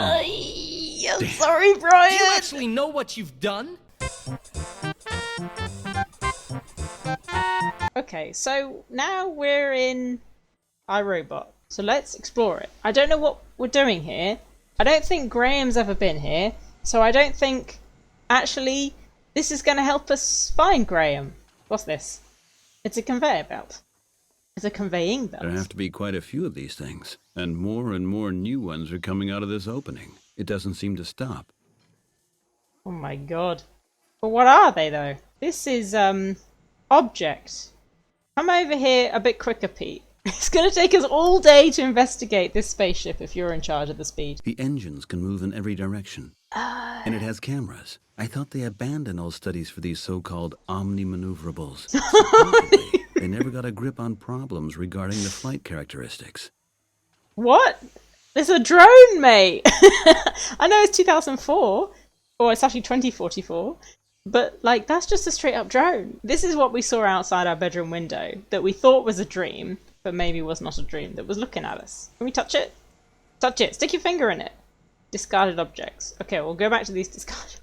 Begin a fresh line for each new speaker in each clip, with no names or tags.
I'm sorry, Brian.
Do you actually know what you've done?
Okay, so now we're in iRobot. So let's explore it. I don't know what we're doing here. I don't think Graham's ever been here. So I don't think, actually, this is going to help us find Graham. What's this? It's a conveyor belt. It's a conveying belt.
There have to be quite a few of these things, and more new ones are coming out of this opening. It doesn't seem to stop.
Oh my god. But what are they, though? This is, object. Come over here a bit quicker, Pete. It's going to take us all day to investigate this spaceship if you're in charge of the speed.
The engines can move in every direction. And it has cameras. I thought they abandoned all studies for these so-called omni-maneuver-ables. Supposedly, they never got a grip on problems regarding the flight characteristics.
What? There's a drone, mate! I know it's 2004, or it's actually 2044, but, like, that's just a straight-up drone. This is what we saw outside our bedroom window that we thought was a dream, but maybe was not a dream, that was looking at us. Can we touch it? Touch it! Stick your finger in it! Discarded objects. Okay, we'll go back to these discarded.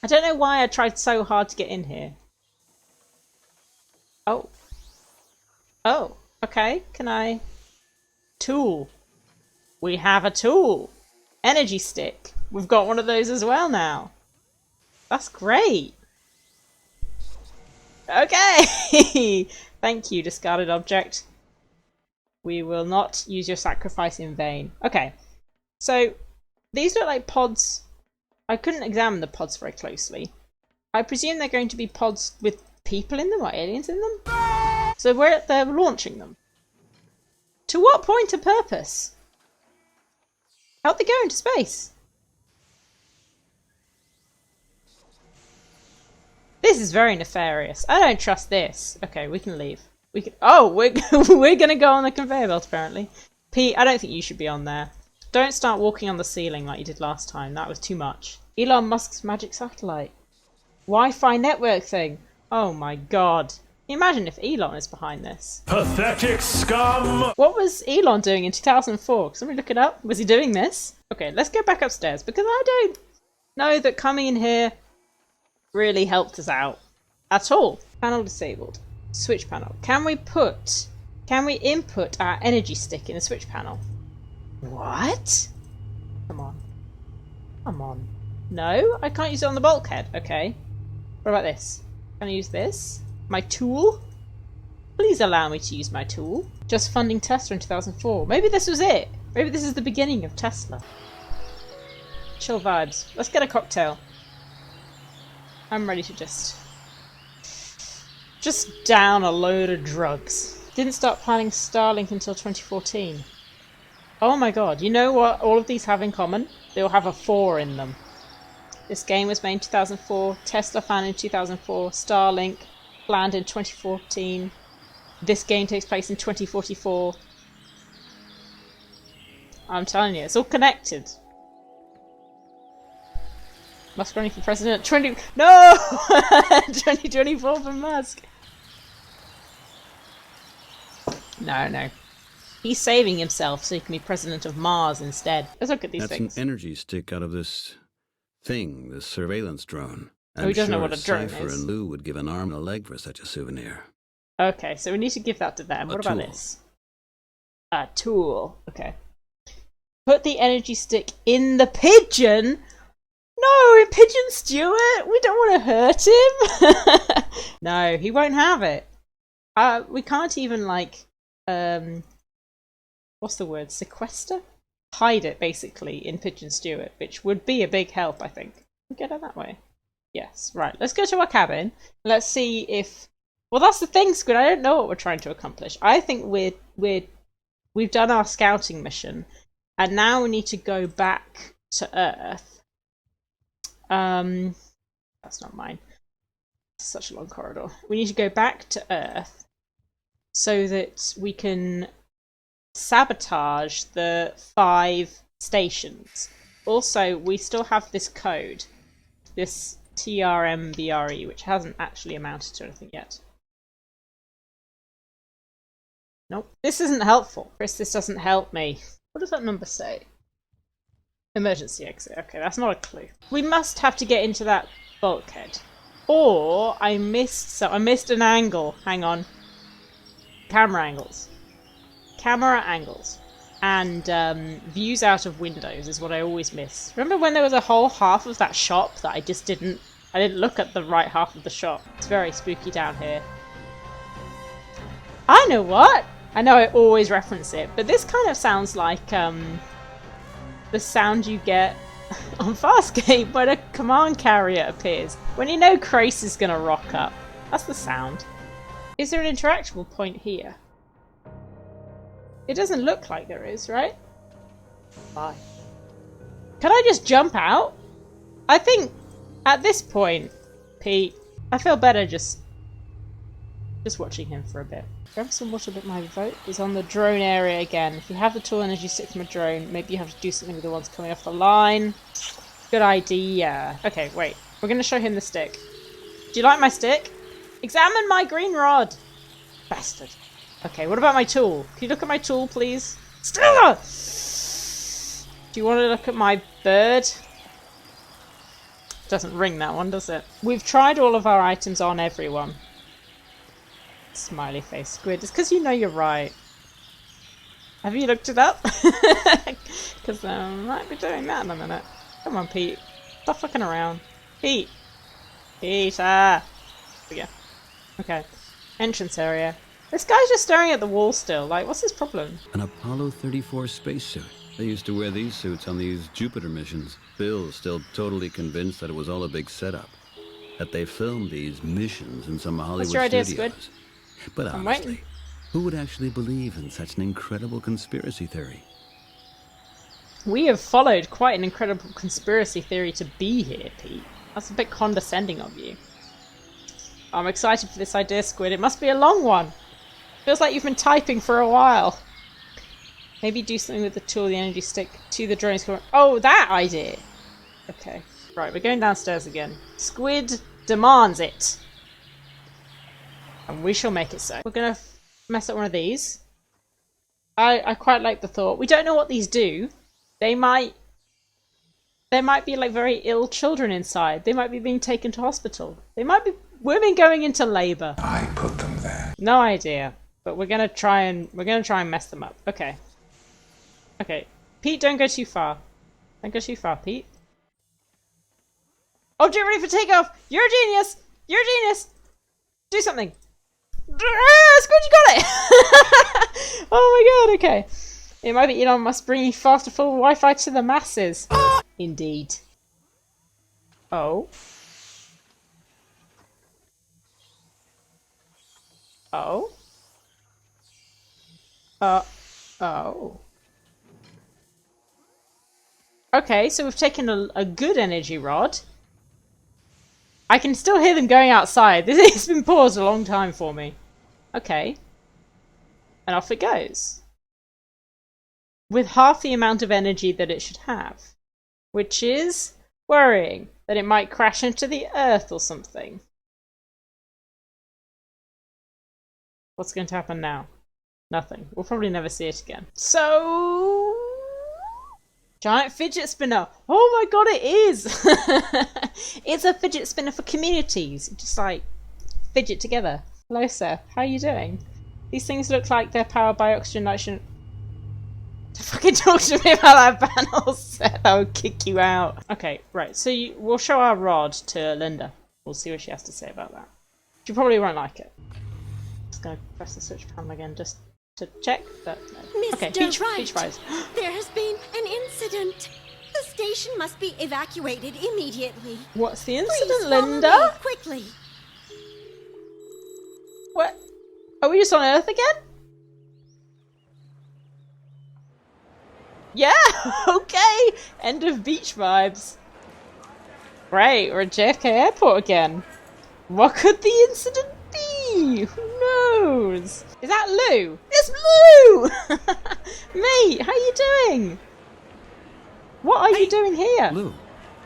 I don't know why I tried so hard to get in here. Oh. Oh, okay. Can I... Tool. We have a tool. Energy stick. We've got one of those as well now. That's great. Okay. Thank you, discarded object. We will not use your sacrifice in vain. Okay. So, these look like pods. I couldn't examine the pods very closely. I presume they're going to be pods with people in them, or aliens in them? So they're launching them. To what point of purpose? How'd they go into space? This is very nefarious. I don't trust this. Okay, we can leave. We can. Oh, we're gonna go on the conveyor belt apparently. Pete, I don't think you should be on there. Don't start walking on the ceiling like you did last time. That was too much. Elon Musk's magic satellite. Wi-Fi network thing. Oh my god. Can you imagine if Elon is behind this?
Pathetic scum!
What was Elon doing in 2004? Can somebody look it up? Was he doing this? Okay, let's go back upstairs because I don't know that coming in here really helped us out at all. Panel disabled. Switch panel. Can we input our energy stick in the switch panel? What? Come on. Come on. No, I can't use it on the bulkhead. Okay. What about this? Can I use this? My tool? Please allow me to use my tool. Just funding Tesla in 2004. Maybe this was it. Maybe this is the beginning of Tesla. Chill vibes. Let's get a cocktail. I'm ready to just down a load of drugs. Didn't start planning Starlink until 2014. Oh my god, you know what all of these have in common? They all have a 4 in them. This game was made in 2004, Tesla founded in 2004, Starlink planned in 2014. This game takes place in 2044. I'm telling you, it's all connected. Musk running for president. 2024 for Musk. No. He's saving himself so he can be president of Mars instead. Let's look at these things.
That's an energy stick out of this thing, this surveillance drone.
Oh, he doesn't know what a drone
Cypher
is.
and Lou would give an arm and a leg for such a souvenir.
Okay, so we need to give that to them. What about this? A tool. Okay. Put the energy stick in the pigeon? No, in Pigeon Stewart! We don't want to hurt him! No, he won't have it. We can't even, like, what's the word? Sequester? Hide it, basically, in Pigeon Stewart, which would be a big help, I think. Can we get it that way? Yes, right. Let's go to our cabin. Let's see if... Well, that's the thing, Squid. I don't know what we're trying to accomplish. I think we've done our scouting mission, and now we need to go back to Earth. That's not mine. It's such a long corridor. We need to go back to Earth so that we can sabotage the 5 stations. Also, we still have this code, this TRMBRE, which hasn't actually amounted to anything yet. Nope. This isn't helpful. Chris, this doesn't help me. What does that number say? Emergency exit. Okay, that's not a clue. We must have to get into that bulkhead. Or I missed an angle. Hang on. Camera angles. Camera angles. And views out of windows is what I always miss. Remember when there was a whole half of that shop that I didn't look at the right half of the shop. It's very spooky down here. I know what! I know I always reference it, but this kind of sounds like the sound you get on Farscape when a command carrier appears. When you know Krace is gonna rock up. That's the sound. Is there an interactable point here? It doesn't look like there is, right? Bye. Can I just jump out? I think at this point, Pete, I feel better just watching him for a bit. Grab some water, but my vote is on the drone area again. If you have the tool energy stick from a drone, maybe you have to do something with the ones coming off the line. Good idea. Okay, wait. We're going to show him the stick. Do you like my stick? Examine my green rod. Bastard. Okay, what about my tool? Can you look at my tool, please? Stella! Do you want to look at my bird? Doesn't ring that one, does it? We've tried all of our items on everyone. Smiley face squid. It's because you know you're right. Have you looked it up? Because I might be doing that in a minute. Come on, Pete. Stop fucking around. Pete! Peter! There we go. Okay. Entrance area. This guy's just staring at the wall still. Like, what's his problem?
An Apollo 34 spacesuit. They used to wear these suits on these Jupiter missions. Bill's still totally convinced that it was all a big setup. That they filmed these missions in some Hollywood
What's your idea,
studios.
Squid?
But
I'm
honestly,
waiting.
who would actually believe in such an incredible conspiracy theory?
We have followed quite an incredible conspiracy theory to be here, Pete. That's a bit condescending of you. I'm excited for this idea, Squid. It must be a long one. Feels like you've been typing for a while. Maybe do something with the tool, the energy stick, to the drones. Oh, that idea! Okay. Right, we're going downstairs again. Squid demands it. And we shall make it so. We're gonna mess up one of these. I quite like the thought. We don't know what these do. There might be like very ill children inside. They might be being taken to hospital. They might be women going into labour.
I put them there.
No idea. But we're gonna try and mess them up. Okay. Okay. Pete, don't go too far. Don't go too far, Pete. Object ready for takeoff! You're a genius! You're a genius! Do something! Squid, you got it! Oh my god, okay. It might be Elon Musk bringing faster full Wi-Fi to the masses. Indeed. Oh. Oh. Oh. Okay, so we've taken a good energy rod. I can still hear them going outside. This has been paused a long time for me. Okay. And off it goes. With half the amount of energy that it should have. Which is worrying. That it might crash into the earth or something. What's going to happen now? Nothing. We'll probably never see it again. So... giant fidget spinner. Oh my god, it is! It's a fidget spinner for communities. Just like fidget together. Hello, sir. How are you doing? These things look like they're powered by oxygen, nitrogen. Don't fucking talk to me about that panel set. I'll kick you out. Okay, right. So we'll show our rod to Linda. We'll see what she has to say about that. She probably won't like it. Just gonna press the switch panel again just to check, but no. Okay, peach fries.
There has been an incident. The station must be evacuated immediately.
What's the incident,
Please follow
Linda?
me quickly.
What? Are we just on Earth again? Yeah, okay. End of beach vibes. Great, we're at JFK Airport again. What could the incident be? Who knows? Is that Lou? It's Lou! Mate, how you doing? What are you doing here?
Lou,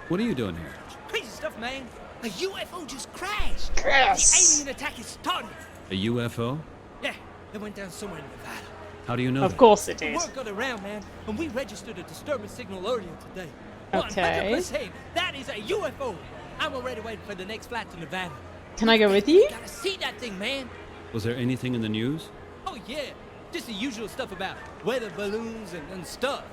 what are you doing here?
Crazy stuff, man. A UFO just crashed.
Chris.
The alien attack is starting.
A UFO?
Yeah, it went down somewhere in Nevada.
How do you know
Of
that?
course it
The
is.
word got around, man, and we registered a disturbance signal earlier today.
Okay.
100%. That is a UFO. I'm already waiting for the next flight to Nevada.
Can I go with you?
Gotta see that thing, man.
Was there anything in the news?
Oh yeah, just the usual stuff about weather balloons and stuff.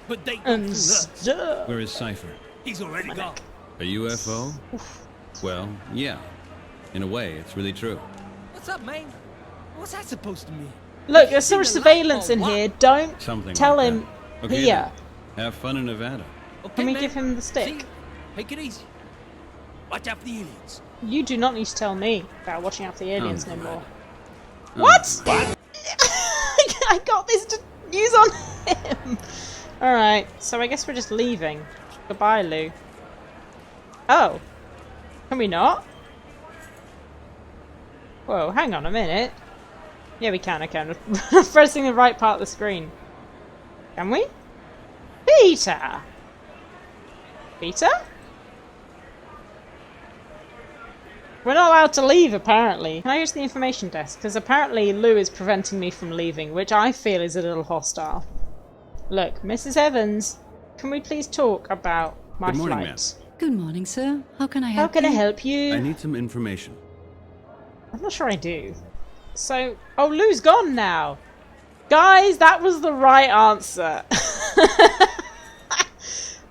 But they go
And
through us.
stuff.
Where is Cypher?
He's already gone.
A UFO? Well, yeah. In a way, it's really true.
What's up, man? What's that supposed to mean?
Look, there's so much surveillance in here. Don't
Something
tell
like
him
that. Okay,
here.
then. Have fun in Nevada.
Okay,
Can we
man.
give him the stick?
See? Take it easy. Watch out for the aliens.
You do not need to tell me about watching out for the aliens no
right.
more.
Oh,
What? I got this to use on him. Alright, so I guess we're just leaving. Goodbye, Lou. Oh. Can we not? Whoa, hang on a minute. Yeah, we can, I can. Pressing the right part of the screen. Can we? Peter! Peter? We're not allowed to leave, apparently. Can I go to the information desk? Because apparently Lou is preventing me from leaving, which I feel is a little hostile. Look, Mrs. Evans, can we please talk about my
Good morning,
flight?
Good morning, sir. How can I
How
help
can I
you?
help you?
I need some information.
I'm not sure I do. So, oh, Lou's gone now. Guys, that was the right answer.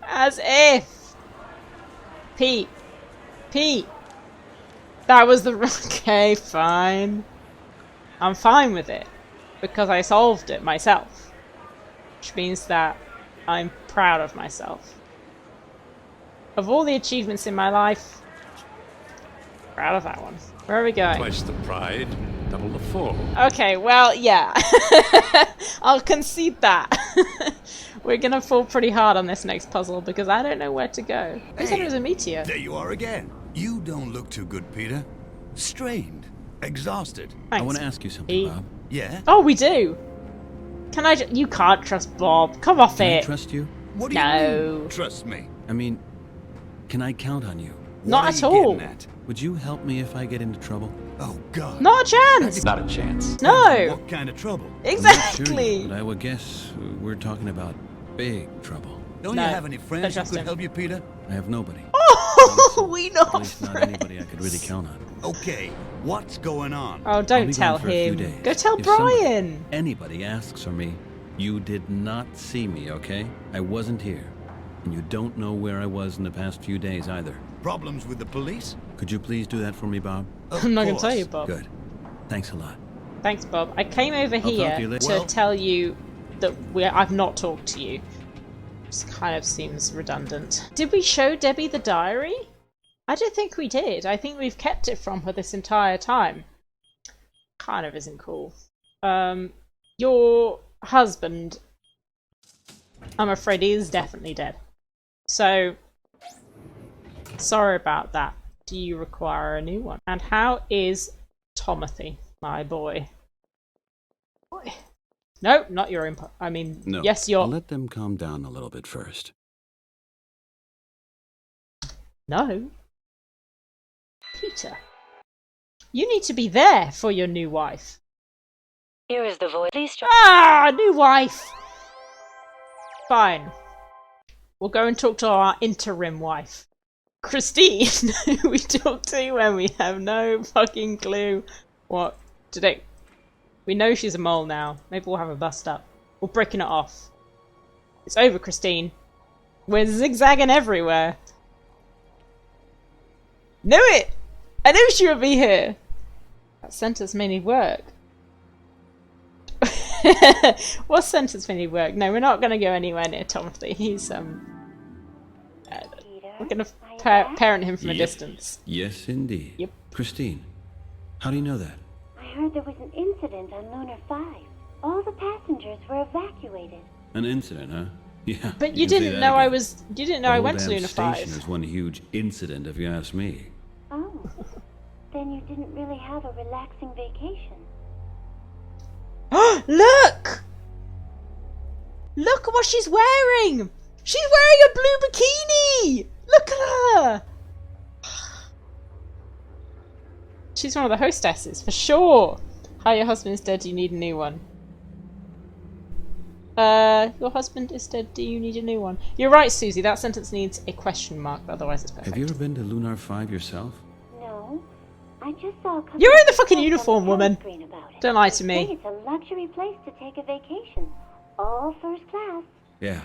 As if. Pete. That was the... Okay, fine. I'm fine with it. Because I solved it myself. Which means that I'm proud of myself. Of all the achievements in my life, proud of that one. Where are we going?
Twice the pride, double the fall.
Okay, well, yeah. I'll concede that. We're gonna fall pretty hard on this next puzzle because I don't know where to go. Who said it was a meteor?
There you are again. You don't look too good, Peter. Strained. Exhausted.
I
Thanks.
want to ask you something,
He-
Bob.
Yeah?
Oh, we do. Can I? You can't trust Bob. Come off
Can I
it.
trust you?
What do you
No.
mean? Trust me.
I mean, can I count on you?
Not
What
at
are you
all.
getting at?
Would you help me if I get into trouble?
Oh, God.
Not a chance.
Not a chance.
No.
What kind of trouble?
I'm not sure yet,
Exactly.
but I would guess we're talking about big trouble.
Don't
No,
you have any friends who
trust
could
him.
help you, Peter?
I have nobody.
Oh, we know.
At least not anybody I could really count on.
Okay, what's going on?
Oh,
I'll
don't
be
tell
gone for a few
him.
days.
Go tell
If somebody-
Brian.
Anybody asks for me, you did not see me, okay? I wasn't here. And you don't know where I was in the past few days either.
Problems with the police?
Could you please do that for me, Bob?
Of
I'm not gonna tell
course.
you, Bob.
Good. Thanks a lot.
Thanks, Bob. I came over
talk to
here
you later.
to
Well-
tell you that I've not talked to you. This kind of seems redundant. Did we show Debbie the diary? I don't think we did. I think we've kept it from her this entire time. Kind of isn't cool. Your husband, I'm afraid he is definitely dead. So, sorry about that. Do you require a new one? And how is Tomothy, my boy? No, not your input. I mean,
No.
yes,
I'll
your...
let them calm down a little bit first.
No. Peter. You need to be there for your new wife.
Here is the voice. Please try.
Ah, new wife! Fine. We'll go and talk to our interim wife. Christine, who we talk to when we have no fucking clue what to do. We know she's a mole now. Maybe we'll have a bust up. We're breaking it off. It's over, Christine. We're zigzagging everywhere. Knew it! I knew she would be here! That sentence made me work. What sentence made me work? No, we're not going to go anywhere near Tomothy. He's, we're going to parent him from a
Yep.
distance.
Yes, indeed.
Yep.
Christine, how do you know that?
I heard there was an incident on Lunar 5. All the passengers were evacuated.
An incident, huh? Yeah.
But you
can say
didn't
that
know I
again.
was... You didn't know
The
I
whole
went to
damn
Luna
station
5.
is one huge incident, if you ask me.
Oh, then you didn't really have a relaxing vacation.
Look! Look at what she's wearing! She's wearing a blue bikini! Look at her! She's one of the hostesses, for sure. Hi, your husband's dead, you need a new one. Your husband is dead. Do you need a new one? You're right, Susie. That sentence needs a question mark, but otherwise it's perfect.
Have you ever been to Lunar 5 yourself?
No, I just saw a couple
You're in the
of
fucking
posts on
uniform,
the
woman.
telescreen about it.
Don't lie to
They say
me.
it's a luxury place to take a vacation. All first class.
Yeah,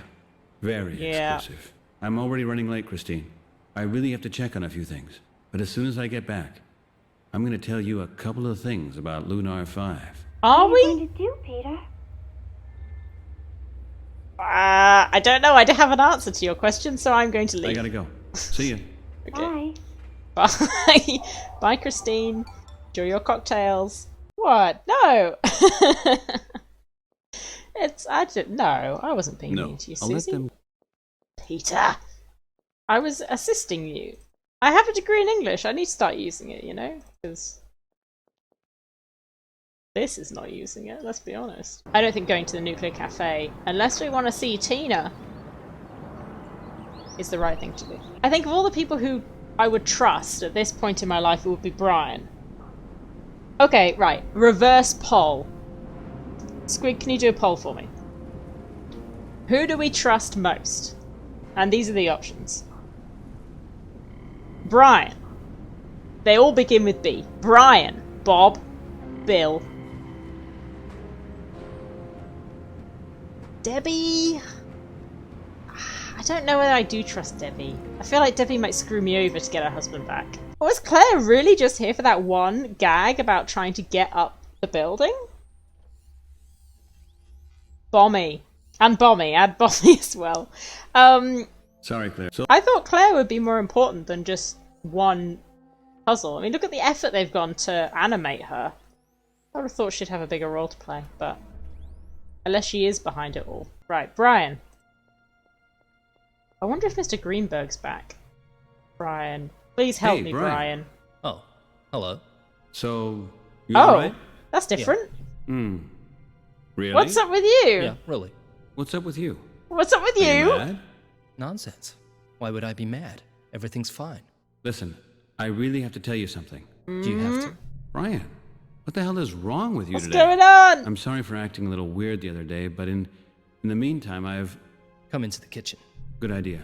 very
Yeah.
exclusive. I'm already running late, Christine. I really have to check on a few things. But as soon as I get back, I'm going to tell you a couple of things about Lunar 5.
Are
What are you
we?
going to do, Peter?
I don't know. I don't have an answer to your question, so I'm going to leave.
I gotta go. See ya.
Okay.
Bye.
Bye. Bye, Christine. Enjoy your cocktails. What? No. No, I wasn't being
No,
mean to you,
I'll let
Susie.
them...
Peter. I was assisting you. I have a degree in English. I need to start using it, you know? Because this is not using it, let's be honest. I don't think going to the nuclear cafe, unless we want to see Tina, is the right thing to do. I think of all the people who I would trust at this point in my life, it would be Brian. Okay, right. Reverse poll. Squid, can you do a poll for me? Who do we trust most? And these are the options. Brian. They all begin with B. Brian, Bob, Bill, Debbie. I don't know whether I do trust Debbie. I feel like Debbie might screw me over to get her husband back. Was Claire really just here for that one gag about trying to get up the building? Bommy. And Bommy. Add Bommy as well.
Sorry, Claire. So
I thought Claire would be more important than just one puzzle. I mean, look at the effort they've gone to animate her. I would have thought she'd have a bigger role to play, but unless she is behind it all. Right, Brian. I wonder if Mr. Greenberg's back. Brian. Please help
Hey,
me,
Brian.
Brian.
Oh, hello.
So, you
Oh,
alright?
that's different.
Really?
What's up with you?
Yeah, really.
What's up with you?
What's up with
Are
you?
mad?
Nonsense. Why would I be mad? Everything's fine.
Listen, I really have to tell you something.
Do you have to?
Brian, what the hell is wrong with you
What's
today?
going on?
I'm sorry for acting a little weird the other day, but in the meantime, I've...
Come into the kitchen.
Good idea.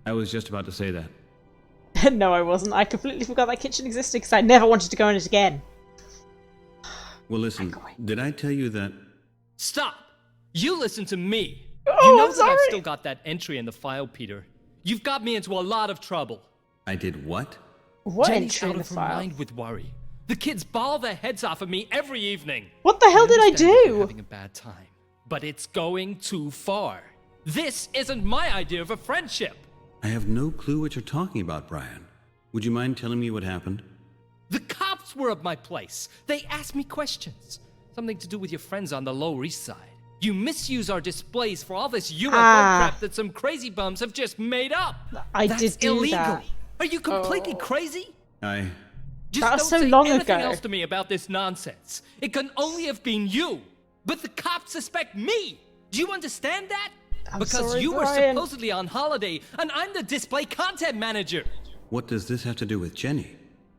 I was just about to say that.
No, I wasn't. I completely forgot that kitchen existed because I never wanted to go in it again.
Well, listen, did I tell you that...
Stop! You listen to me!
Oh,
you know
I'm
that
sorry.
I've still got that entry in the file, Peter. You've got me into a lot of trouble.
I did what?
What
Jenny's
entry
out
in the
of her
file?
mind with worry. The kids bawl their heads off of me every evening.
What the hell did I
understand that they're
do?
having a bad time, but it's going too far. This isn't my idea of a friendship.
I have no clue what you're talking about, Brian. Would you mind telling me what happened?
The cops were at my place. They asked me questions. Something to do with your friends on the Lower East Side. You misuse our displays for all this UFO crap that some crazy bums have just made up.
I
That's
did do
illegal.
that.
Are you completely crazy?
I...
Just
That was
don't
so
say
long
anything
ago.
else to me about this nonsense. It can only have been you. But the cops suspect me. Do you understand that?
I'm
Because
sorry,
you were
Brian.
supposedly on holiday, and I'm the display content manager.
What does this have to do with Jenny?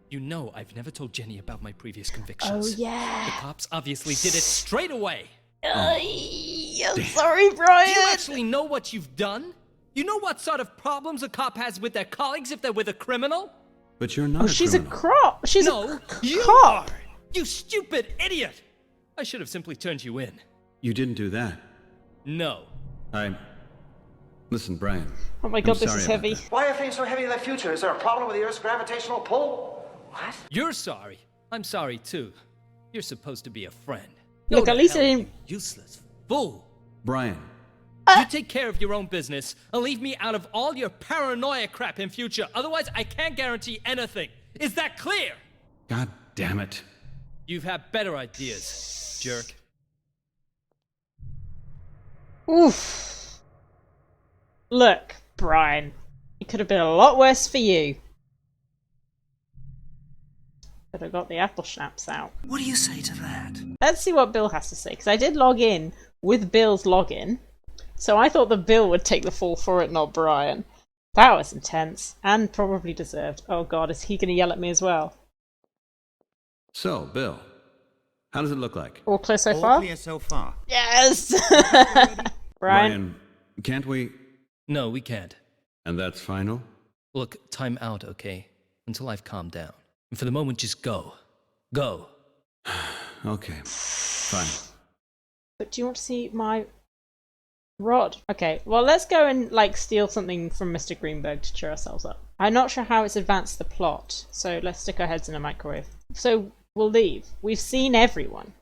You know I've never told Jenny about my previous convictions.
Oh, yeah.
The cops obviously did it straight away.
I'm sorry, Brian.
Do you actually know what you've done? You know what sort of problems a cop has with their colleagues if they're with a criminal?
But you're not
Oh,
a
she's a
criminal.
crop. She's
No,
a
you
cop.
are! You stupid idiot! I should have simply turned you in.
You didn't do that.
No.
Listen, Brian.
Oh my god,
I'm
this
sorry
is
about
heavy.
that.
Why are things so heavy in the future? Is there a problem with the Earth's gravitational pull? What?
You're sorry. I'm sorry too. You're supposed to be a friend.
Look,
Go
at
to
least I
hell,
didn't-
you useless fool.
Brian.
You take care of your own business and leave me out of all your paranoia crap in future. Otherwise, I can't guarantee anything. Is that clear?
God damn it.
You've had better ideas, jerk.
Oof. Look, Brian. It could have been a lot worse for you. Could have got the apple schnapps out.
What do you say to that?
Let's see what Bill has to say, because I did log in with Bill's login. So I thought that Bill would take the fall for it, not Brian. That was intense, and probably deserved. Oh god, is he going to yell at me as well?
So, Bill, how does it look like?
All clear so
All
far?
clear so far.
Yes! Brian?
Can't we?
No, we can't.
And that's final?
Look, time out, okay? Until I've calmed down. And for the moment, just go. Go.
Okay, fine.
But do you want to see my rod? Okay, well, let's go and, like, steal something from Mr. Greenberg to cheer ourselves up. I'm not sure how it's advanced the plot, so let's stick our heads in a microwave. So, we'll leave. We've seen everyone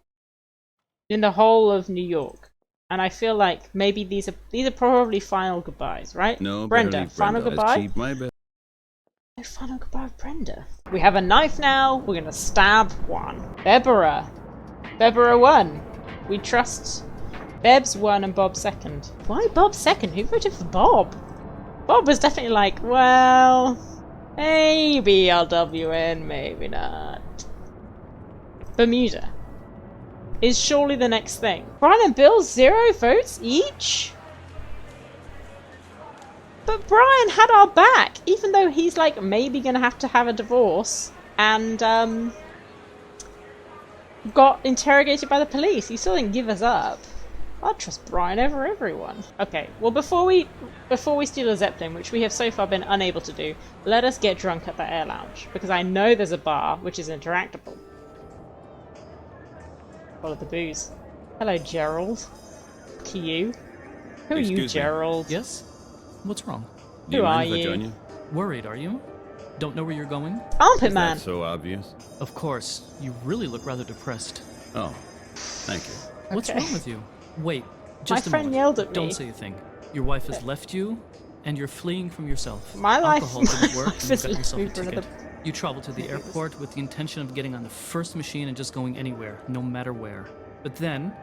in the whole of New York. And I feel like maybe these are probably final goodbyes, right?
No,
Brenda, final goodbye?
Keep my bed.
No final goodbye with Brenda. We have a knife now. We're gonna stab one. Bebera 1. We trust Beb's 1 and Bob 2nd. Why Bob 2nd? Who voted for Bob? Bob was definitely like, well, maybe I'll W in, maybe not. Bermuda is surely the next thing. Brian and Bill 0 votes each? But Brian had our back, even though he's like maybe gonna have to have a divorce and got interrogated by the police. He still didn't give us up. I'd trust Brian over everyone. Okay, well before we steal a Zeppelin, which we have so far been unable to do, let us get drunk at the air lounge, because I know there's a bar which is interactable. Follow the booze. Hello, Gerald. To you. Who are you, Gerald?
Yes? What's wrong?
Do you
Who
mind
are
if I
you?
join you?
Worried, are you? Don't know where you're going?
Armpit
Is
Man.
that so obvious?
Of course. You really look rather depressed.
Oh, thank you.
What's
Okay.
wrong with you? Wait,
My
just a
friend
moment.
yelled at me.
Don't say a thing. Your wife has left you, and you're fleeing from yourself.
My life-
Alcohol didn't
my
work,
life
and you
is
got yourself a
left me for
ticket.
another-
You traveled to the airport with the intention of getting on the first machine and just going anywhere, no matter where. But then,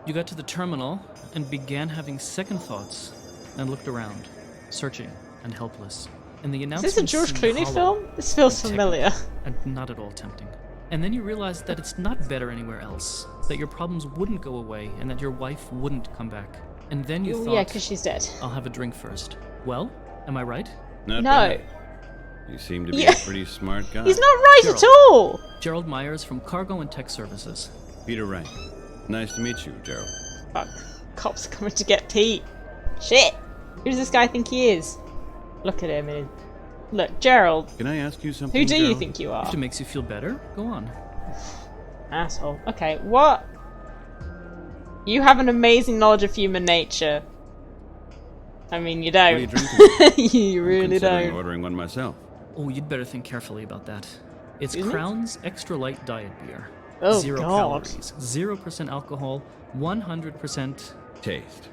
you got to the terminal and began having second thoughts and looked around, searching and helpless. And the
Is
announcement
this a George
seemed
Clooney
hollow
film? This feels
and
familiar.
technical and not at all tempting. And then you realized that it's not better anywhere else, that your problems wouldn't go away, and that your wife wouldn't come back. And then you
Ooh,
thought,
yeah, because she's dead.
I'll have a drink first. Well, am I right?
Not
No.
bad. You seem to be
Yeah.
a pretty smart guy.
He's not right
Gerald.
at all!
Gerald Myers from Cargo and Tech Services.
Peter Wright. Nice to meet you, Gerald.
Fuck. Cops are coming to get Pete. Shit! Who does this guy think he is? Look at him. Look, Gerald.
Can I ask you something,
Who do you
Gerald?
think you are?
If it makes you feel better, go on.
Asshole. Okay, what? You have an amazing knowledge of human nature. I mean, you
What are you
don't.
drinking?
You
I'm
really
considering
don't.
ordering one myself.
Oh, you'd better think carefully about that. It's
Isn't it?
Crown's Extra Light Diet Beer.
Oh,
0
God.
calories, 0% alcohol, 100%...
Taste.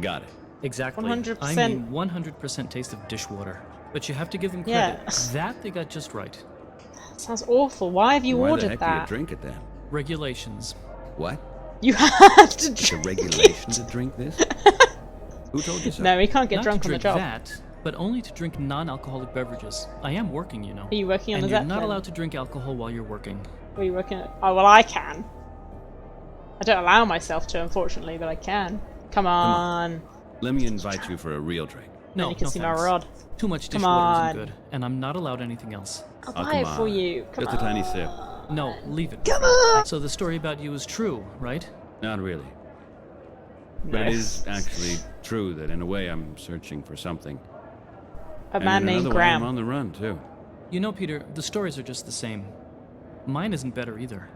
Got it.
Exactly.
100%.
I mean 100% taste of dishwater. But you have to give them credit.
Yeah.
That they got just right.
Sounds awful. Why have you
Why the
ordered
heck
that?
do you drink it then?
Regulations.
What?
You have to
It's a
drink
regulation
it.
to drink this? Who told you so?
No, he can't get
Not
drunk
to
on the
drink
job.
that, but only to drink non-alcoholic beverages. I am working, you know.
Are you working on
and
the
you're
Zeppelin?
not allowed to drink alcohol while you're working.
Are you working at... Oh, well, I can. I don't allow myself to, unfortunately, but I can. Come on.
Let me invite you for a real drink.
No,
You can
no
see my
thanks.
rod.
Too much
Come
dishwater isn't
on.
good, and I'm not allowed anything else.
I'll
Oh,
buy
come
it for
on.
you. Come
Just a tiny sip.
No, leave it.
Come on!
So the story about you is true, right?
Not really. But it is actually true that in a way I'm searching for something.
A man
and in
named
another way, I'm
Graham.
on the run, too.
You know, Peter, the stories are just the same. Mine isn't better either.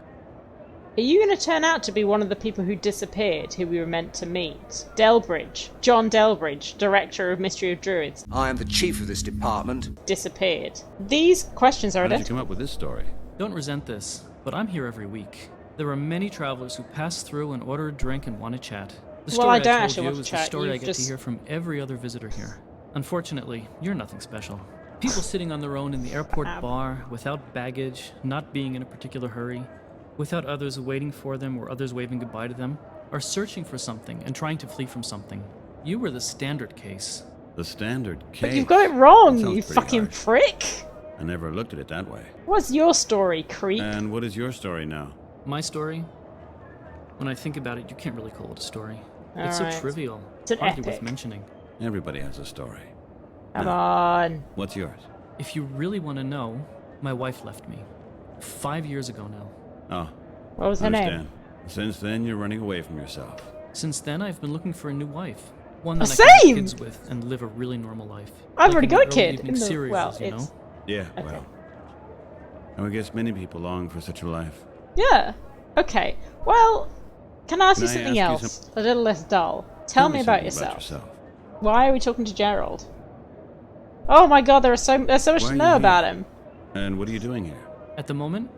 Are you going to turn out to be one of the people who disappeared, who we were meant to meet? Delbridge. John Delbridge, Director of Mystery of Druids.
I am the chief of this department.
Disappeared. These questions are
How did you
identical.
come up with this story?
Don't resent this, but I'm here every week. There are many travelers who pass through and order a drink and want to chat. The
Well,
story
I don't
told
actually
you
want to
is
chat,
the story I
you've
get
just-
to hear from every other visitor here. Unfortunately, you're nothing special. People sitting on their own in the airport bar, without baggage, not being in a particular hurry, without others waiting for them or others waving goodbye to them, are searching for something and trying to flee from something. You were the standard case.
The standard case.
But you've got it wrong,
That sounds
you
pretty
fucking
harsh.
prick!
I never looked at it that way.
What's your story, creep?
And what is your story now?
My story? When I think about it, you can't really call it a story. It's so
Alright.
trivial.
It's an
hardly
epic.
worth mentioning.
Everybody has a story.
Come
Now,
on.
what's yours?
If you really want to know, my wife left me. 5 years ago now.
Oh,
What was her
understand.
name?
Since then, you're running away from yourself.
Since then, I've been looking for a new wife. One that I can have
Same!
kids with and live a really normal life.
I've
Like
already
in the
got a
early
kid.
evening
In the,
series,
well,
you know?
it's...
Yeah,
Okay.
well. I guess many people long for such a life.
Yeah. Okay. Well, can I ask you
Can I
something
ask you
else? A little less dull. Tell me about
something
yourself. Why are we talking to Gerald? Oh my god, there's so much
Why
to
are
know
you
about
here?
him.
And what are you doing here?
At the moment,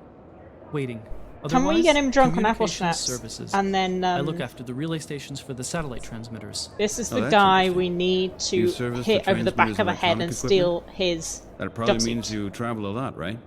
waiting.
Can we get him drunk on apple
Communications
schnapps?
Services.
And then,
I look after the relay stations for the satellite transmitters.
this is
Oh,
the
that's
guy
interesting.
we need
You
to
service
hit
the
over the back
transmitter's
of the head and
electronic
steal his
That probably
job
means
suit.
you travel a lot, right?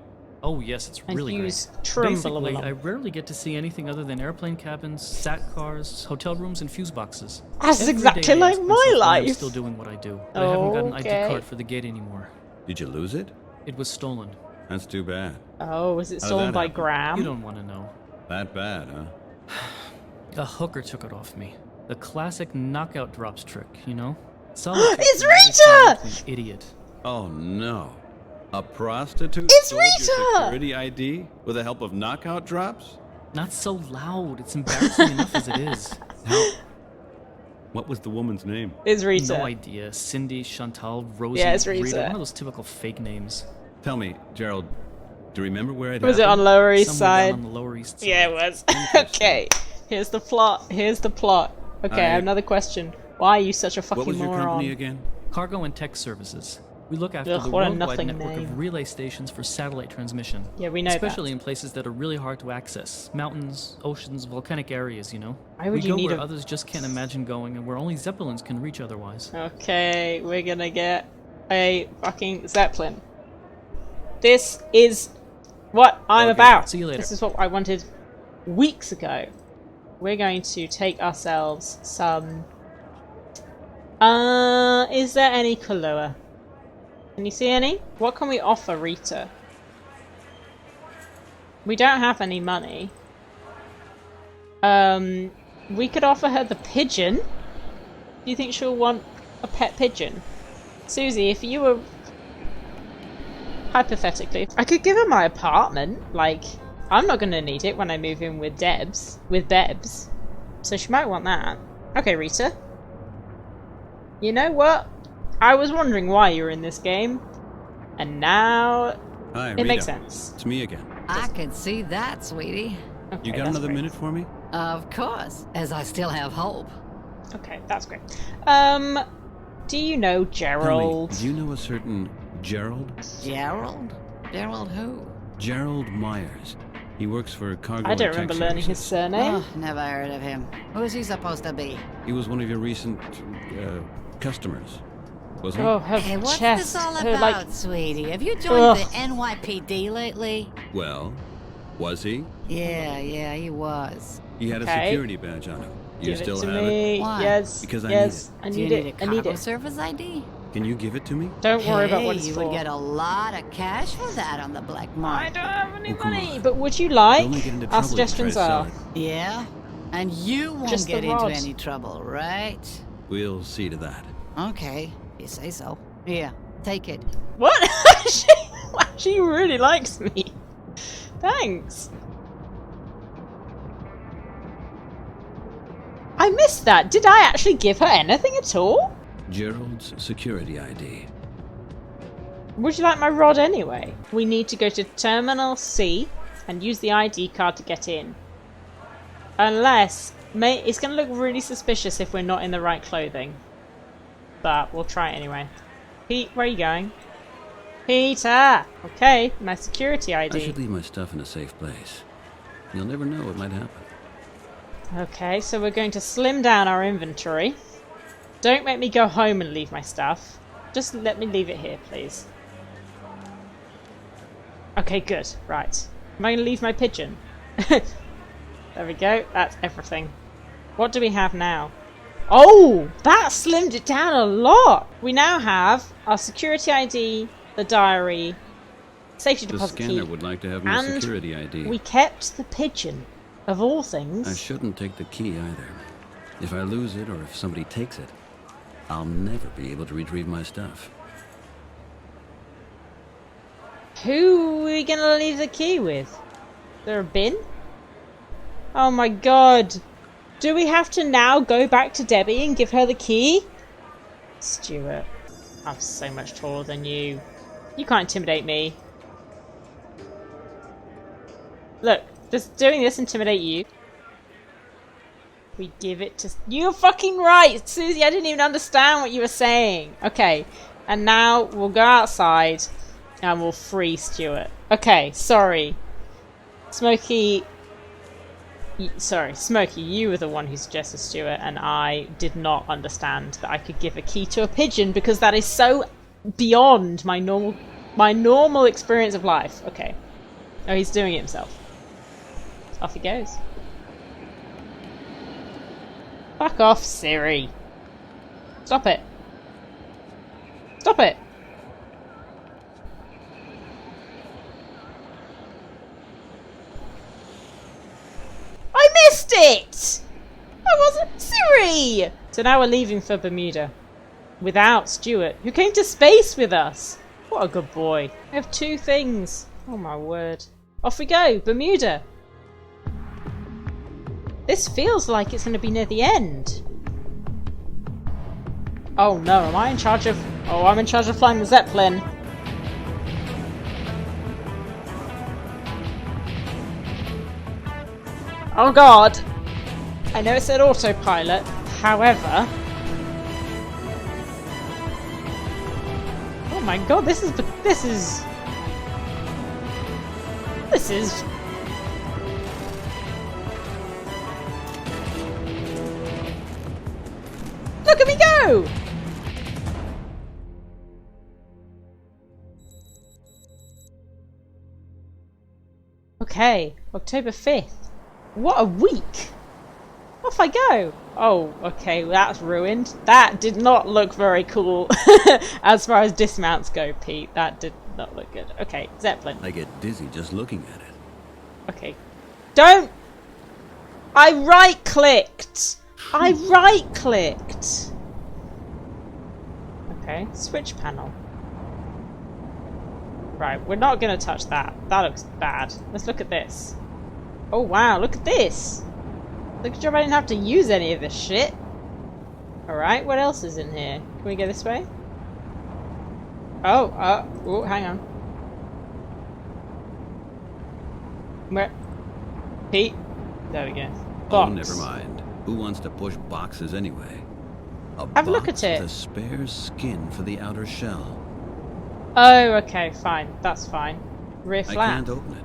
Oh yes, it's
And
really
use
great.
Trumbull
Basically,
along.
I rarely get to see anything other than airplane cabins, sat cars, hotel rooms, and fuse boxes.
That's
Every
exactly
day I
like
ask
my
myself why I'm
life.
still doing what I do. But I haven't got an ID
Okay.
card for the gate anymore.
Did you lose it?
It was stolen.
That's too bad.
Oh, was it
How did
stolen
that
by
happen?
Graham?
You don't want to know.
That bad, huh?
A hooker took it off me. The classic knockout drops trick, you know?
It's Rita!
Idiot.
Oh no. A prostitute
It's
stole your
Rita!
security ID with the help of knockout drops?
Not so loud. It's embarrassing enough as it is.
What was the woman's name?
It's Rita.
No idea. Cindy, Chantal, Rosie,
Yeah, it's Rita.
One of those typical fake names.
Tell me, Gerald, do you remember where it
Was it
happened?
on Lower East
Somewhere
Side?
down on the Lower East Side.
Yeah, it was.
Interesting.
Okay, here's the plot. Here's the plot. Okay, I have another question. Why are you such a fucking
What was your
moron?
company again?
Cargo and Tech Services. We look after
Ugh,
the
what a
worldwide
nothing
network
name.
of relay stations for satellite transmission.
Yeah, we know
Especially
that.
in places that are really hard to access. Mountains, oceans, volcanic areas, you know?
Why would
we
you
go
need
where
a-
others just can't imagine going and where only Zeppelins can reach otherwise.
Okay, we're gonna get a fucking Zeppelin. This is what I'm
Okay,
about.
see you later.
This is what I wanted weeks ago. We're going to take ourselves some... is there any Kahlua? Can you see any? What can we offer Rita? We don't have any money. We could offer her the pigeon. Do you think she'll want a pet pigeon? Susie, if you were... Hypothetically, I could give her my apartment. Like, I'm not gonna need it when I move in with Debs. With Bebs. So she might want that. Okay, Rita. You know what? I was wondering why you were in this game. And now...
Hi,
it
Rita.
makes sense.
It's me again.
I can see that, sweetie.
Okay,
You got
that's
another
great.
minute for me?
Of course, as I still have hope.
Okay, that's great. Do you know
Tell
Gerald?
me, do you know a certain Gerald?
Gerald? Gerald who?
Gerald Myers. He works for Cargo
I don't
and Tech
remember learning his
Services.
surname.
Oh, never heard of him. Who's he supposed to be?
He was one of your recent customers, wasn't he?
Oh, her
Hey, what's
chest.
this all
her,
about,
like,
sweetie? Have you joined
Ugh.
the NYPD lately?
Well, was he?
Yeah, he was.
He had
Okay.
a security badge on him. You
give
still
it to
have
me.
Why?
Yes.
Because I
yes. I
Do you
need
need
it.
a
I need
cargo
it.
service ID?
it. Can you give it to me?
Don't worry about what
Hey,
it's
you
for.
would get a lot of cash for that on the black
I
market.
don't have any
Oh, come
money.
on.
But would you
You'll
like?
only get into
Our
trouble if you try
suggestions
to sell
are.
it.
Yeah? And you won't
Just the
get into
rod.
any trouble, right?
We'll see to that.
Okay, you say so. Here, take it.
What? she really likes me. Thanks. I missed that. Did I actually give her anything at all?
Gerald's security ID.
Would you like my rod anyway? We need to go to Terminal C and use the ID card to get in. Unless... it's going to look really suspicious if we're not in the right clothing. But we'll try it anyway. Pete, where are you going? Peter! Okay, my security ID.
I should leave my stuff in a safe place. You'll never know what might happen.
Okay, so we're going to slim down our inventory. Don't make me go home and leave my stuff. Just let me leave it here, please. Okay, good. Right. Am I going to leave my pigeon? There we go. That's everything. What do we have now? Oh! That slimmed it down a lot! We now have our security ID, the diary, safety
The
deposit
scanner
key,
would like to have my
and
security ID.
we kept the pigeon. Of all things.
I shouldn't take the key either. If I lose it or if somebody takes it, I'll never be able to retrieve my stuff.
Who are we gonna leave the key with? Is there a bin? Oh my god. Do we have to now go back to Debbie and give her the key? Stuart, I'm so much taller than you. You can't intimidate me. Look, does doing this intimidate you? We give it to... You're fucking right, Susie, I didn't even understand what you were saying. Okay, and now we'll go outside and we'll free Stuart. Okay, sorry. Smokey... Sorry, Smokey, you were the one who suggested Stuart, and I did not understand that I could give a key to a pigeon because that is so beyond my normal experience of life. Okay. Oh, he's doing it himself. Off he goes. Fuck off, Siri. Stop it. Stop it. I missed it! I wasn't... Siri! So now we're leaving for Bermuda. Without Stuart, who came to space with us. What a good boy. We have 2 things. Oh my word. Off we go, Bermuda. This feels like it's going to be near the end. Oh no, am I in charge of... Oh, I'm in charge of flying the Zeppelin. Oh god. I know it said autopilot, however... Oh my god, this is... Look at me go! Okay, October 5th. What a week! Off I go! Oh, okay, that's ruined. That did not look very cool as far as dismounts go, Pete. That did not look good. Okay, Zeppelin.
I get dizzy just looking at it.
Okay. Don't! I right-clicked! I right-clicked! Okay, switch panel. Right, we're not going to touch that. That looks bad. Let's look at this. Oh wow, look at this! Look at job I didn't have to use any of this shit. Alright, what else is in here? Can we go this way? Oh, hang on. Where? Pete? There we go. Box.
Oh, never mind. Who wants to push boxes anyway?
Have a look at it.
With a spare skin for the outer shell.
Oh, okay, fine. That's fine. Rear flap.
I can't open it.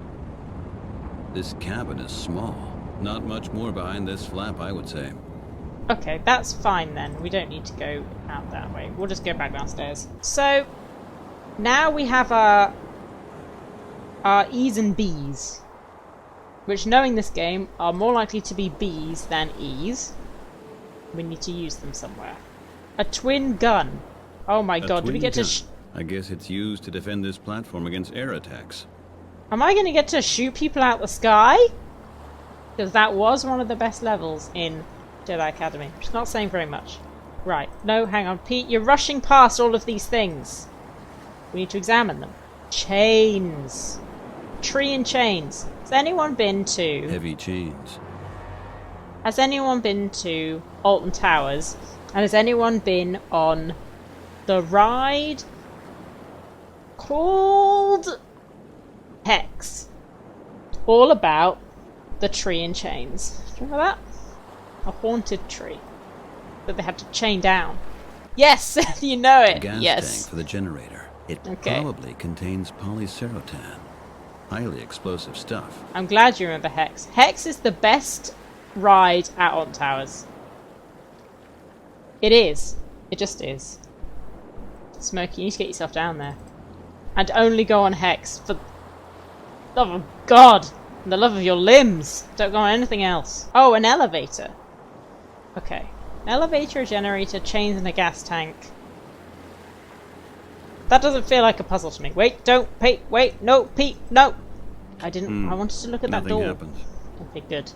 This cabin is small. Not much more behind this flap, I would say.
Okay, that's fine then. We don't need to go out that way. We'll just go back downstairs. So, now we have our E's and B's. Which, knowing this game, are more likely to be B's than E's. We need to use them somewhere. A twin gun. Oh my god, do we get to...
I guess it's used to defend this platform against air attacks.
Am I going to get to shoot people out the sky? Because that was one of the best levels in Jedi Academy. Which is not saying very much. Right. No, hang on. Pete, you're rushing past all of these things. We need to examine them. Chains. Tree and chains. Has anyone been to...
Heavy chains.
Has anyone been to Alton Towers? And has anyone been on the ride called Hex? All about the tree and chains. Do you remember that? A haunted tree that they had to chain down. Yes, you know it.
A gas
yes.
tank for the generator. It probably contains polyserotan. Highly explosive stuff.
I'm glad you remember Hex. Hex is the best ride at Alton Towers. It is. It just is. Smokey, you need to get yourself down there. And only go on Hex for... Oh god! For the love of your limbs! Don't go on anything else. Oh, an elevator. Okay. An elevator, a generator, chains and a gas tank. That doesn't feel like a puzzle to me. Wait, don't, Pete, wait, no, Pete, no! I didn't, I wanted to look at that door.
Nothing happened.
Okay, good.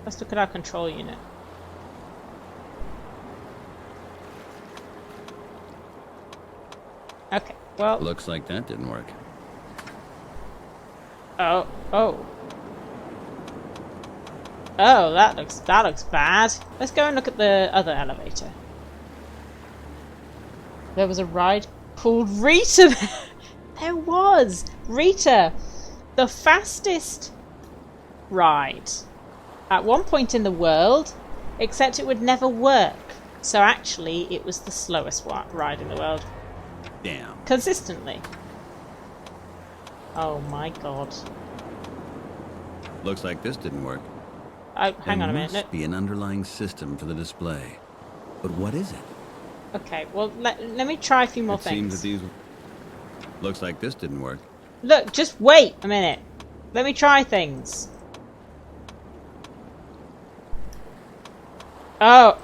Let's look at our control unit. Okay, well...
Looks like that didn't work.
Oh, oh. Oh, that looks bad. Let's go and look at the other elevator. There was a ride called Rita. There was! Rita! The fastest ride at one point in the world, except it would never work. So actually, it was the slowest ride in the world.
Damn.
Consistently. Oh my god.
Looks like this didn't work.
Oh, hang on a minute.
There must be an underlying system for the display. But what is it?
Okay, well, let me try a few more
It seems
things.
that these... Looks like this didn't work.
Look, just wait a minute. Let me try things. Oh.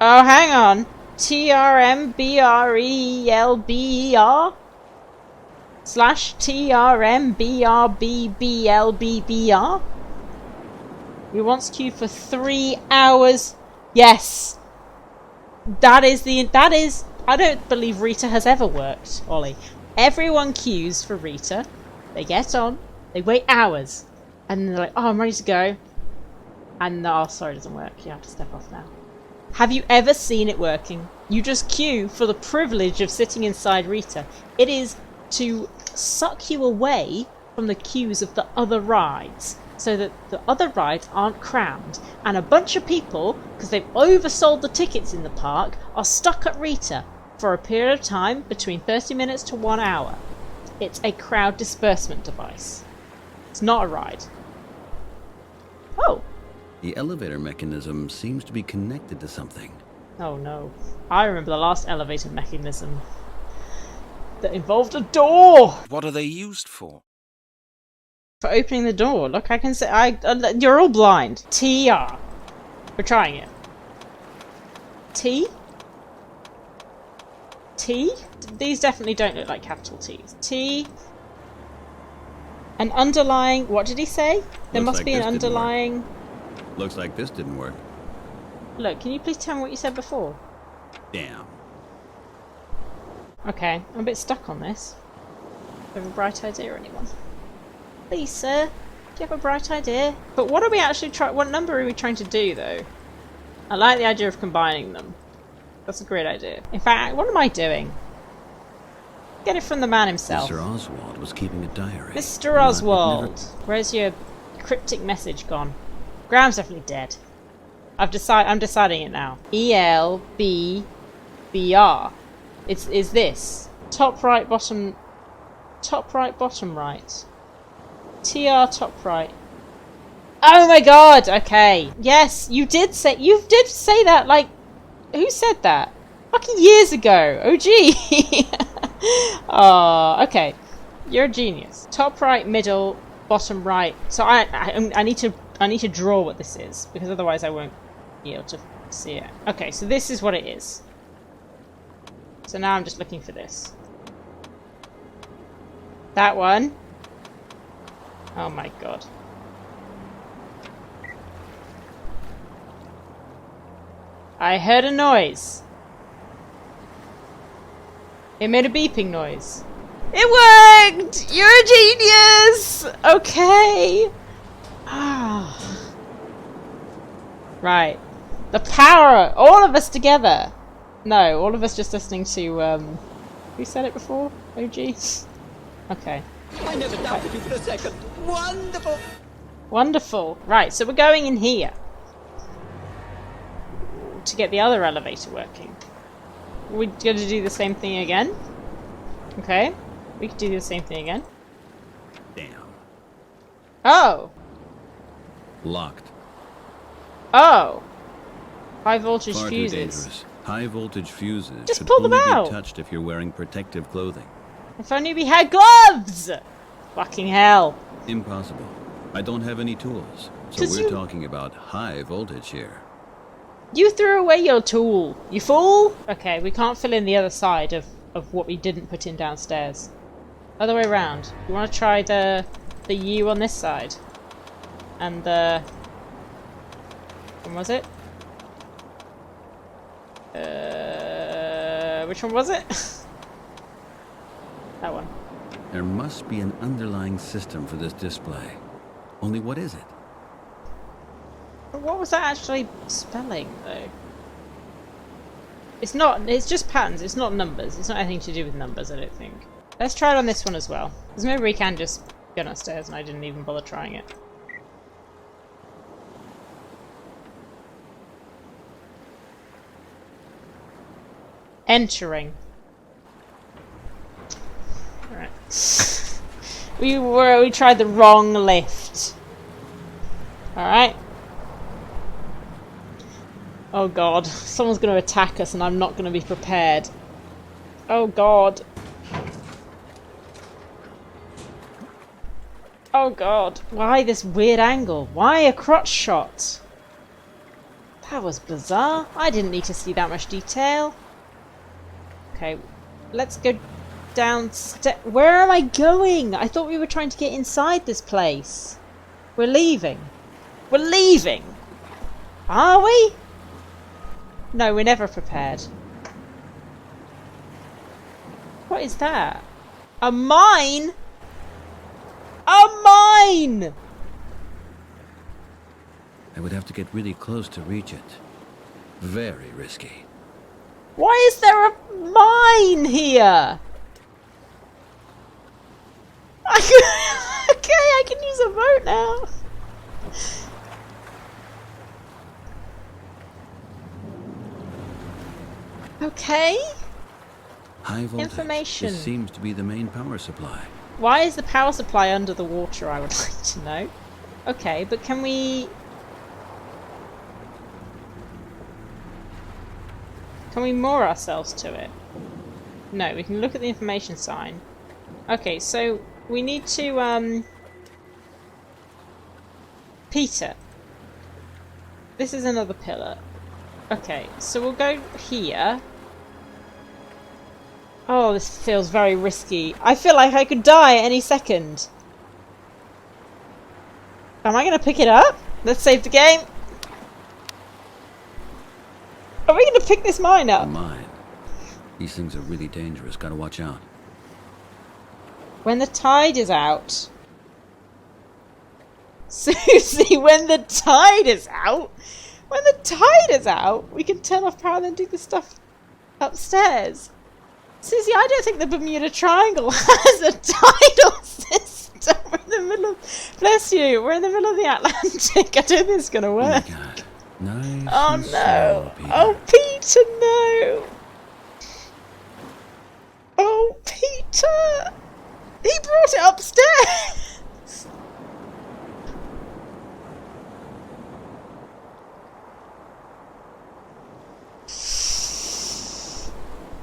Oh, hang on. TRMBRELBER / TRMBRBBLBBR. We wants queue for 3 hours. Yes. That is. I don't believe Rita has ever worked, Ollie. Everyone queues for Rita. They get on. They wait hours. And they're like, oh, I'm ready to go. And oh, sorry, it doesn't work. You have to step off now. Have you ever seen it working? You just queue for the privilege of sitting inside Rita. It is to suck you away from the queues of the other rides, so that the other rides aren't crammed, and a bunch of people, because they've oversold the tickets in the park, are stuck at Rita for a period of time between 30 minutes to 1 hour. It's a crowd dispersement device. It's not a ride. Oh!
The elevator mechanism seems to be connected to something.
Oh no. I remember the last elevator mechanism that involved a door!
What are they used for?
For opening the door. Look, I can say... you're all blind. TR. We're trying it. T? T? These definitely don't look like capital T's. T. An underlying... What did he say? There must be an underlying...
Looks like this didn't work.
Look, can you please tell me what you said before?
Damn.
Okay, I'm a bit stuck on this. Do you have a bright idea, anyone? Please, sir, do you have a bright idea? But what are we actually trying... What number are we trying to do, though? I like the idea of combining them. That's a great idea. In fact, what am I doing? Get it from the man himself.
Mr. Oswald was keeping a diary.
Mr. Oswald! Where's your cryptic message gone? Graham's definitely dead. I'm deciding it now. ELBBR. Is this top right, bottom right. TR top right. Oh my god. Okay. Yes, you did say that. Like, who said that? Fucking years ago. OG. Oh, okay. You're a genius. Top right, middle, bottom right. So I need to draw what this is, because otherwise I won't be able to see it. Okay, so this is what it is. So now I'm just looking for this. That one. Oh my god. I heard a noise. It made a beeping noise. It worked! You're a genius! Okay. Ah. Right. The power! All of us together! No, all of us just listening to, who said it before? OG? Okay.
I never doubted you for a second. Wonderful!
Wonderful. Right, so we're going in here. To get the other elevator working. We're going to do the same thing again. Okay. We could do the same thing again.
Damn.
Oh!
Locked.
Oh! High voltage
Far
fuses.
too dangerous. High voltage fuses
Just
should
pull them
only
out.
be touched if you're wearing protective clothing.
If only we had gloves! Fucking hell.
Impossible. I don't have any tools. So we're talking about high voltage here.
You threw away your tool, you fool! Okay, we can't fill in the other side of what we didn't put in downstairs. Other way around. You want to try the U on this side? And the... When was it? Which one was it? That one.
There must be an underlying system for this display. Only what is it?
What was that actually spelling, though? It's not, it's just patterns, it's not numbers. It's not anything to do with numbers, I don't think. Let's try it on this one as well. Because maybe we can just go downstairs and I didn't even bother trying it. Entering. Alright. We tried the wrong lift. Alright. Oh god, someone's going to attack us and I'm not going to be prepared. Oh god. Oh god, why this weird angle? Why a crotch shot? That was bizarre. I didn't need to see that much detail. Okay, let's go downstairs. Where am I going? I thought we were trying to get inside this place. We're leaving. We're leaving! Are we? No, we're never prepared. What is that? A mine? A mine!
I would have to get really close to reach it. Very risky.
Why is there a mine here? Okay, I can use a boat now. Okay.
High voltage.
Information.
This seems to be the main power supply.
Why is the power supply under the water, I would like to know. Okay, but can we moor ourselves to it? No, we can look at the information sign. Okay, so we need to, Peter. This is another pillar. Okay, so we'll go here. Oh, this feels very risky. I feel like I could die at any second. Am I going to pick it up? Let's save the game. Are we going to pick this mine up?
A mine. These things are really dangerous. Gotta watch out.
When the tide is out. Susie, when the tide is out? When the tide is out, we can turn off power and then do the stuff upstairs. Susie, I don't think the Bermuda Triangle has a tidal system. We're in the middle of... Bless you, we're in the middle of the Atlantic. I don't think it's going to work.
Oh my God. Nice.
Oh
and
no.
slow, Peter.
Oh, Peter, no. Oh, Peter. He brought it upstairs.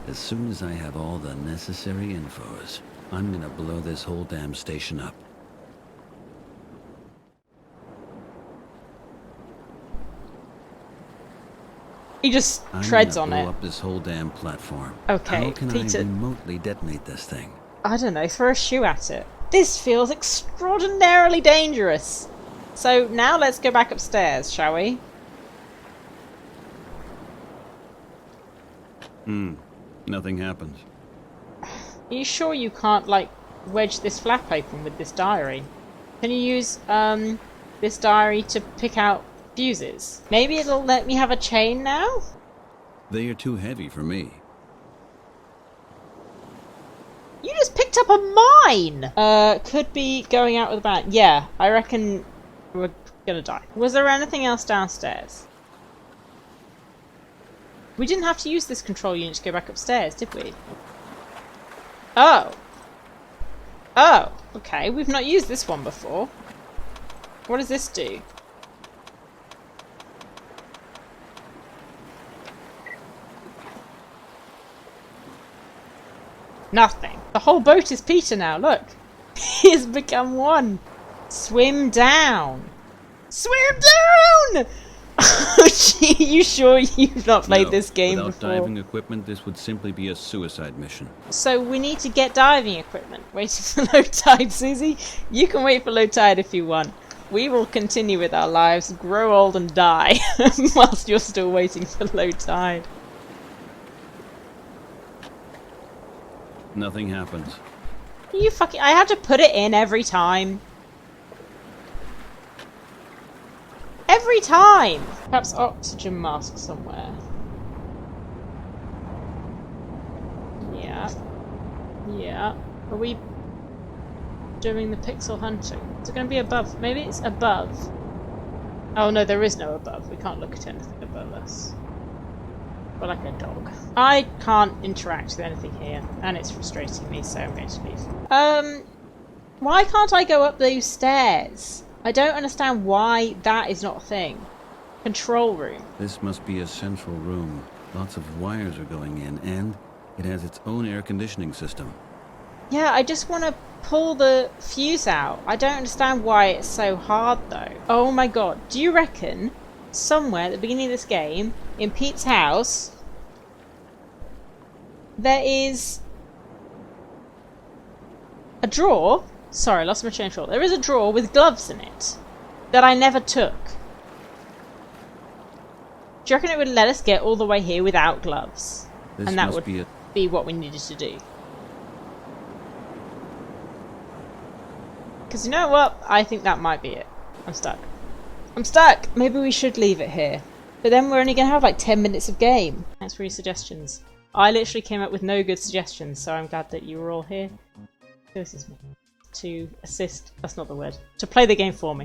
As soon as I have all the necessary infos, I'm gonna blow this whole damn station up.
He just treads on
I'm gonna
it.
blow up this whole damn platform.
Okay,
How can
Peter.
I remotely detonate this thing?
I don't know, throw a shoe at it. This feels extraordinarily dangerous. So now let's go back upstairs, shall we?
Nothing happens.
Are you sure you can't, like, wedge this flap open with this diary? Can you use, this diary to pick out fuses? Maybe it'll let me have a chain now?
They are too heavy for me.
You just picked up a mine! Could be going out with a bang. Yeah, I reckon we're gonna die. Was there anything else downstairs? We didn't have to use this control unit to go back upstairs, did we? Oh. Oh, okay. We've not used this one before. What does this do? Nothing. The whole boat is Peter now, look. He has become one. Swim down. Swim down! Oh gee, you sure you've not played this game
without
before?
diving equipment, this would simply be a suicide mission.
So we need to get diving equipment. Waiting for low tide, Susie. You can wait for low tide if you want. We will continue with our lives, grow old and die, whilst you're still waiting for low tide.
Nothing happens.
You fucking... I have to put it in every time. Every time! Perhaps oxygen mask somewhere. Yeah. Are we doing the pixel hunting? Is it going to be above? Maybe it's above. Oh no, there is no above. We can't look at anything above us. We're like a dog. I can't interact with anything here, and it's frustrating me, so I'm going to leave. Why can't I go up those stairs? I don't understand why that is not a thing. Control room.
This must be a central room. Lots of wires are going in, and it has its own air conditioning system.
Yeah, I just want to pull the fuse out. I don't understand why it's so hard, though. Oh my god. Do you reckon somewhere at the beginning of this game, in Pete's house, there is a drawer? Sorry, I lost my chain of thought. There is a drawer with gloves in it that I never took. Do you reckon it would let us get all the way here without gloves?
This
and that
must
would be what we needed to do. Because you know what? I think that might be it. I'm stuck. I'm stuck! Maybe we should leave it here. But then we're only going to have like 10 minutes of game. Thanks for your suggestions. I literally came up with no good suggestions, so I'm glad that you were all here to assist me. To assist, that's not the word. To play the game for me.